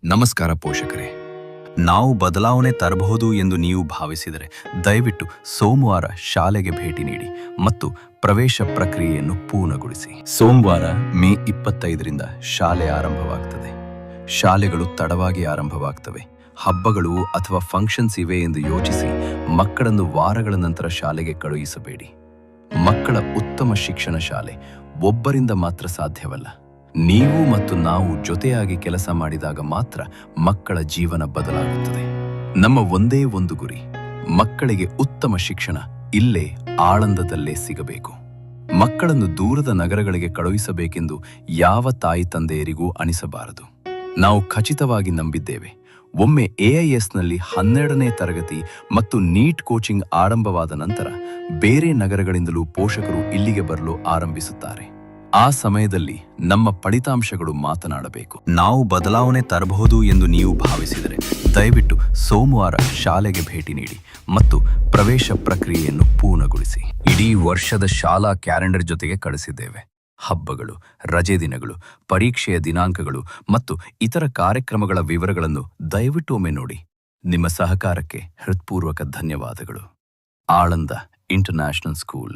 ನಮಸ್ಕಾರ ಪೋಷಕರೇ. ನಾವು ಬದಲಾವಣೆ ತರಬಹುದು ಎಂದು ನೀವು ಭಾವಿಸಿದರೆ ದಯವಿಟ್ಟು ಸೋಮವಾರ ಶಾಲೆಗೆ ಭೇಟಿ ನೀಡಿ ಮತ್ತು ಪ್ರವೇಶ ಪ್ರಕ್ರಿಯೆಯನ್ನು ಪೂರ್ಣಗೊಳಿಸಿ. ಸೋಮವಾರ ಮೇ 25ರಿಂದ ಶಾಲೆ ಆರಂಭವಾಗುತ್ತದೆ. ಶಾಲೆಗಳು ತಡವಾಗಿ ಆರಂಭವಾಗ್ತವೆ. ಹಬ್ಬಗಳು ಅಥವಾ ಫಂಕ್ಷನ್ಸ್ ಇವೆ ಎಂದು ಯೋಚಿಸಿ ಮಕ್ಕಳನ್ನು ವಾರಗಳ ನಂತರ ಶಾಲೆಗೆ ಕಳುಹಿಸಬೇಡಿ. ಮಕ್ಕಳ ಉತ್ತಮ ಶಿಕ್ಷಣ ಶಾಲೆ ಒಬ್ಬರಿಂದ ಮಾತ್ರ ಸಾಧ್ಯವಲ್ಲ. ನೀವು ಮತ್ತು ನಾವು ಜೊತೆಯಾಗಿ ಕೆಲಸ ಮಾಡಿದಾಗ ಮಾತ್ರ ಮಕ್ಕಳ ಜೀವನ ಬದಲಾಗುತ್ತದೆ. ನಮ್ಮ ಒಂದೇ ಒಂದು ಗುರಿ, ಮಕ್ಕಳಿಗೆ ಉತ್ತಮ ಶಿಕ್ಷಣ ಇಲ್ಲೇ ಆಳಂದದಲ್ಲೇ ಸಿಗಬೇಕು. ಮಕ್ಕಳನ್ನು ದೂರದ ನಗರಗಳಿಗೆ ಕಳುಹಿಸಬೇಕೆಂದು ಯಾವ ತಾಯಿ ತಂದೆಯರಿಗೂ ಅನಿಸಬಾರದು. ನಾವು ಖಚಿತವಾಗಿ ನಂಬಿದ್ದೇವೆ, ಒಮ್ಮೆ AISನಲ್ಲಿ 12ನೇ ತರಗತಿ ಮತ್ತು ನೀಟ್ ಕೋಚಿಂಗ್ ಆರಂಭವಾದ ನಂತರ ಬೇರೆ ನಗರಗಳಿಂದಲೂ ಪೋಷಕರು ಇಲ್ಲಿಗೆ ಬರಲು ಆರಂಭಿಸುತ್ತಾರೆ. ಆ ಸಮಯದಲ್ಲಿ ನಮ್ಮ ಫಲಿತಾಂಶಗಳು ಮಾತನಾಡಬೇಕು. ನಾವು ಬದಲಾವಣೆ ತರಬಹುದು ಎಂದು ನೀವು ಭಾವಿಸಿದರೆ ದಯವಿಟ್ಟು ಸೋಮವಾರ ಶಾಲೆಗೆ ಭೇಟಿ ನೀಡಿ ಮತ್ತು ಪ್ರವೇಶ ಪ್ರಕ್ರಿಯೆಯನ್ನು ಪೂರ್ಣಗೊಳಿಸಿ. ಇಡೀ ವರ್ಷದ ಶಾಲಾ ಕ್ಯಾಲೆಂಡರ್ ಜೊತೆಗೆ ಕಳಿಸಿದ್ದೇವೆ. ಹಬ್ಬಗಳು, ರಜೆ ದಿನಗಳು, ಪರೀಕ್ಷೆಯ ದಿನಾಂಕಗಳು ಮತ್ತು ಇತರ ಕಾರ್ಯಕ್ರಮಗಳ ವಿವರಗಳನ್ನು ದಯವಿಟ್ಟು ಒಮ್ಮೆ ನೋಡಿ. ನಿಮ್ಮ ಸಹಕಾರಕ್ಕೆ ಹೃತ್ಪೂರ್ವಕ ಧನ್ಯವಾದಗಳು. Aland international school.